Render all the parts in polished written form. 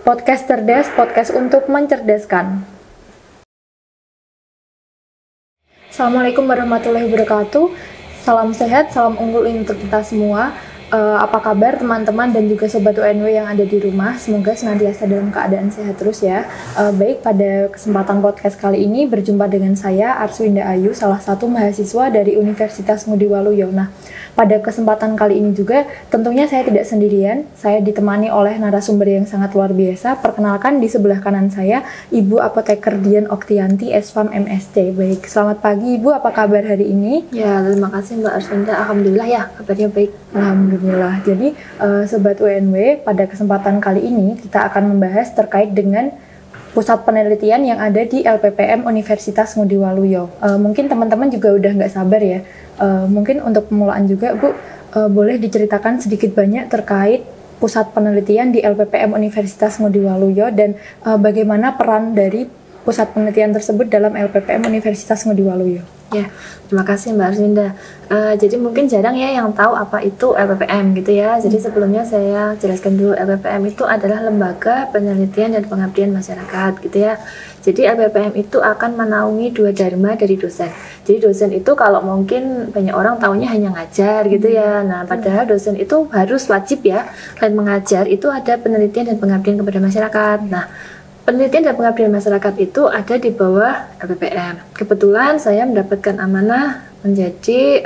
Podcast cerdas, podcast untuk mencerdaskan. Assalamualaikum warahmatullahi wabarakatuh. Salam sehat, salam unggul untuk kita semua. Apa kabar teman-teman dan juga sobat UNW yang ada di rumah? Semoga senantiasa dalam keadaan sehat terus ya. Baik, pada kesempatan podcast kali ini berjumpa dengan saya Arswinda Ayu, salah satu mahasiswa dari Universitas Ngudi Waluyo. Nah, pada kesempatan kali ini juga tentunya saya tidak sendirian. Saya ditemani oleh narasumber yang sangat luar biasa. Perkenalkan, di sebelah kanan saya Ibu Apoteker Dian Oktianti, S.Pharm MSc. Baik, selamat pagi Ibu, apa kabar hari ini? Ya, terima kasih Mbak Arswinda. Alhamdulillah ya, kabarnya baik. Alhamdulillah. Jadi, Sobat UNW, pada kesempatan kali ini kita akan membahas terkait dengan pusat penelitian yang ada di LPPM Universitas Ngudi Waluyo. Mungkin teman-teman juga udah nggak sabar ya. Mungkin untuk permulaan juga Bu, boleh diceritakan sedikit banyak terkait pusat penelitian di LPPM Universitas Ngudi Waluyo dan bagaimana peran dari pusat penelitian tersebut dalam LPPM Universitas Ngudi Waluyo. Ya, terima kasih Mbak Arswinda. Jadi mungkin jarang ya yang tahu apa itu LPPM gitu ya. Jadi sebelumnya saya jelaskan dulu, LPPM itu adalah Lembaga Penelitian dan Pengabdian Masyarakat gitu ya. Jadi LPPM itu akan menaungi dua dharma dari dosen. Jadi dosen itu kalau mungkin banyak orang taunya hanya ngajar gitu ya. Nah, padahal dosen itu harus wajib ya. Selain mengajar itu ada penelitian dan pengabdian kepada masyarakat. Nah, penelitian dan pengabdian masyarakat itu ada di bawah LPPM. Kebetulan saya mendapatkan amanah menjadi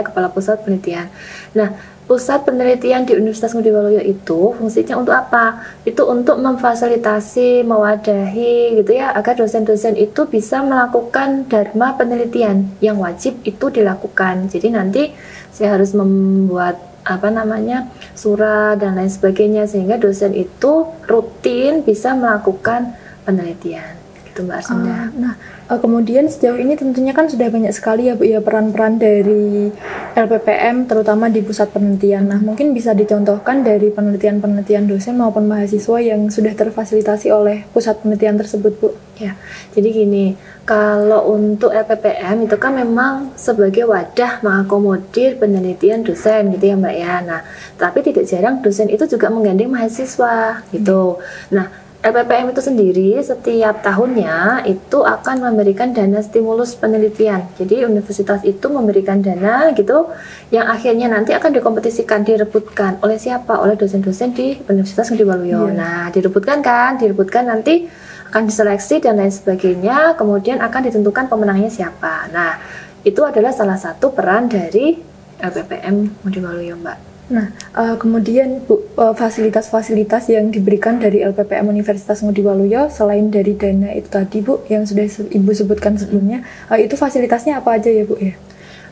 kepala pusat penelitian. Nah, pusat penelitian di Universitas Ngudi Waluyo itu fungsinya untuk apa? Itu untuk memfasilitasi, mewadahi gitu ya, agar dosen-dosen itu bisa melakukan dharma penelitian yang wajib itu dilakukan. Jadi nanti saya harus membuat surat dan lain sebagainya sehingga dosen itu rutin bisa melakukan penelitian gitu Mbak Arswinda. Kemudian sejauh ini tentunya kan sudah banyak sekali ya Bu ya peran-peran dari LPPM terutama di pusat penelitian. Nah, mungkin bisa dicontohkan dari penelitian-penelitian dosen maupun mahasiswa yang sudah terfasilitasi oleh pusat penelitian tersebut Bu. Ya, jadi gini, kalau untuk LPPM itu kan memang sebagai wadah mengakomodir penelitian dosen gitu ya Mbak ya. Nah, tapi tidak jarang dosen itu juga menggandeng mahasiswa gitu. Nah, LPPM itu sendiri setiap tahunnya itu akan memberikan dana stimulus penelitian. Jadi universitas itu memberikan dana gitu yang akhirnya nanti akan dikompetisikan, direbutkan oleh siapa? Oleh dosen-dosen di Universitas Ngudi Waluyo. Nah, direbutkan nanti akan diseleksi dan lain sebagainya, kemudian akan ditentukan pemenangnya siapa. Nah, itu adalah salah satu peran dari LPPM Ngudi Waluyo, Mbak. Nah, kemudian Bu, fasilitas-fasilitas yang diberikan dari LPPM Universitas Ngudi Waluyo selain dari dana itu tadi Bu, yang sudah Ibu sebutkan sebelumnya, itu fasilitasnya apa aja ya Bu ya?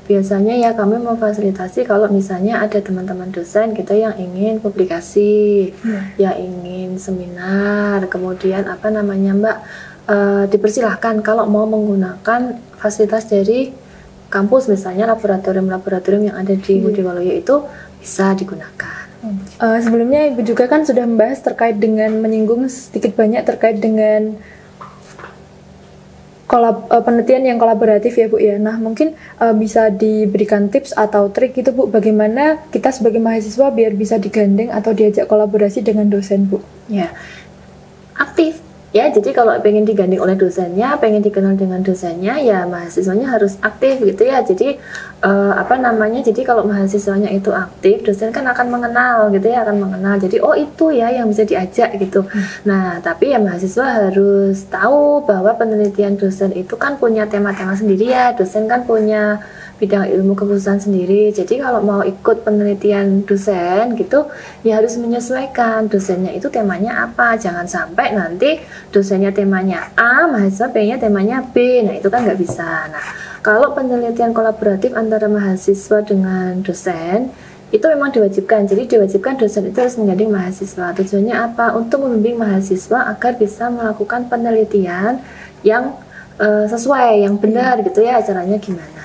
Biasanya ya kami memfasilitasi kalau misalnya ada teman-teman dosen kita yang ingin publikasi, yang ingin seminar, kemudian Mbak, dipersilahkan kalau mau menggunakan fasilitas dari kampus, misalnya laboratorium-laboratorium yang ada di Ngudi Waluyo itu bisa digunakan. Sebelumnya Ibu juga kan sudah membahas terkait dengan menyinggung sedikit banyak terkait dengan penelitian yang kolaboratif ya Bu ya. Nah, mungkin bisa diberikan tips atau trik gitu Bu, bagaimana kita sebagai mahasiswa biar bisa digandeng atau diajak kolaborasi dengan dosen Bu? Ya, aktif. Ya, jadi kalau pengen digandeng oleh dosennya, pengen dikenal dengan dosennya, ya mahasiswanya harus aktif gitu ya. Jadi jadi kalau mahasiswanya itu aktif, dosen kan akan mengenal gitu ya, akan mengenal. Jadi oh itu ya yang bisa diajak gitu. Nah, tapi ya mahasiswa harus tahu bahwa penelitian dosen itu kan punya tema-tema sendiri ya. Dosen kan punya bidang ilmu kekhususan sendiri. Jadi kalau mau ikut penelitian dosen gitu, ya harus menyesuaikan dosennya itu temanya apa. Jangan sampai nanti dosennya temanya A, mahasiswa pengennya temanya B. Nah, itu kan nggak bisa. Nah, kalau penelitian kolaboratif antara mahasiswa dengan dosen itu memang diwajibkan. Jadi diwajibkan dosen itu harus menggandeng mahasiswa. Tujuannya apa? Untuk membimbing mahasiswa agar bisa melakukan penelitian yang sesuai, yang benar gitu ya, caranya gimana.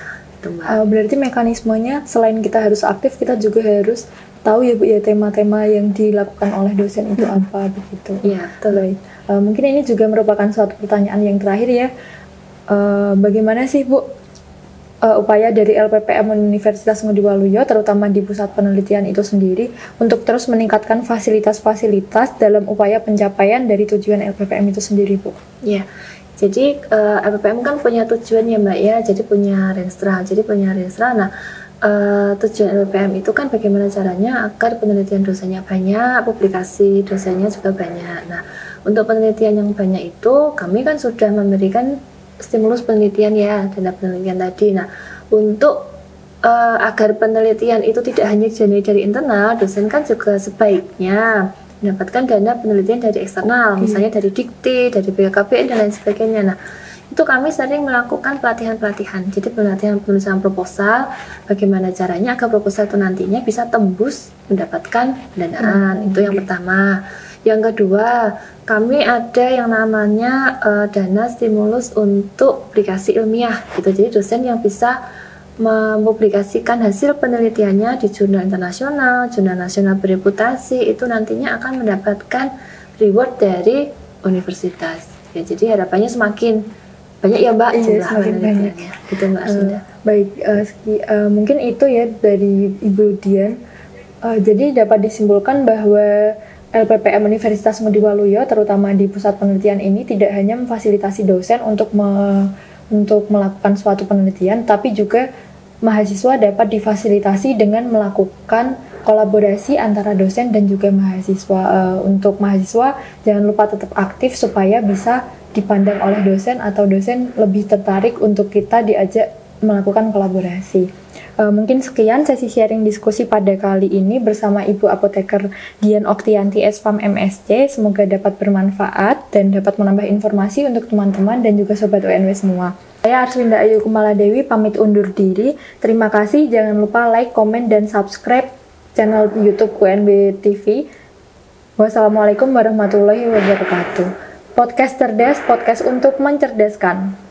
Berarti mekanismenya selain kita harus aktif, kita juga harus tahu ya Bu ya tema-tema yang dilakukan oleh dosen itu apa begitu. Iya, betul. Mungkin ini juga merupakan suatu pertanyaan yang terakhir ya. Bagaimana sih Bu upaya dari LPPM Universitas Ngudi Waluyo, terutama di pusat penelitian itu sendiri, untuk terus meningkatkan fasilitas-fasilitas dalam upaya pencapaian dari tujuan LPPM itu sendiri, Bu? Ya, jadi LPPM kan punya tujuan ya Mbak ya, jadi punya Renstra. Nah, tujuan LPPM itu kan bagaimana caranya agar penelitian dosennya banyak, publikasi dosennya juga banyak. Nah, untuk penelitian yang banyak itu, kami kan sudah memberikan stimulus penelitian ya, dana penelitian tadi. Nah, untuk agar penelitian itu tidak hanya dari internal, dosen kan juga sebaiknya mendapatkan dana penelitian dari eksternal, misalnya dari Dikti, dari BKKBN dan lain sebagainya. Nah, itu kami sering melakukan pelatihan-pelatihan. Jadi pelatihan penulisan proposal, bagaimana caranya agar proposal itu nantinya bisa tembus mendapatkan pendanaan. Itu yang pertama. Yang kedua, kami ada yang namanya dana stimulus untuk publikasi ilmiah gitu. Jadi dosen yang bisa mempublikasikan hasil penelitiannya di jurnal internasional, jurnal nasional bereputasi, itu nantinya akan mendapatkan reward dari universitas. Ya, jadi harapannya semakin banyak ya Mbak jumlah penelitiannya. Gitu Mbak Arsinda. Baik, mungkin itu ya dari Ibu Dian. Jadi dapat disimpulkan bahwa LPPM Universitas Ngudi Waluyo, terutama di pusat penelitian ini, tidak hanya memfasilitasi dosen untuk melakukan suatu penelitian, tapi juga mahasiswa dapat difasilitasi dengan melakukan kolaborasi antara dosen dan juga mahasiswa. Untuk mahasiswa, jangan lupa tetap aktif supaya bisa dipandang oleh dosen atau dosen lebih tertarik untuk kita diajak melakukan kolaborasi. Mungkin sekian sesi sharing diskusi pada kali ini bersama Ibu Apoteker Dian Oktianti SFAM MSc. Semoga dapat bermanfaat dan dapat menambah informasi untuk teman-teman dan juga Sobat UNW semua. Saya Arswinda Ayu Kumaladewi pamit undur diri. Terima kasih, jangan lupa like, komen, dan subscribe channel YouTube UNB TV. Wassalamualaikum warahmatullahi wabarakatuh. Podcast cerdas, podcast untuk mencerdaskan.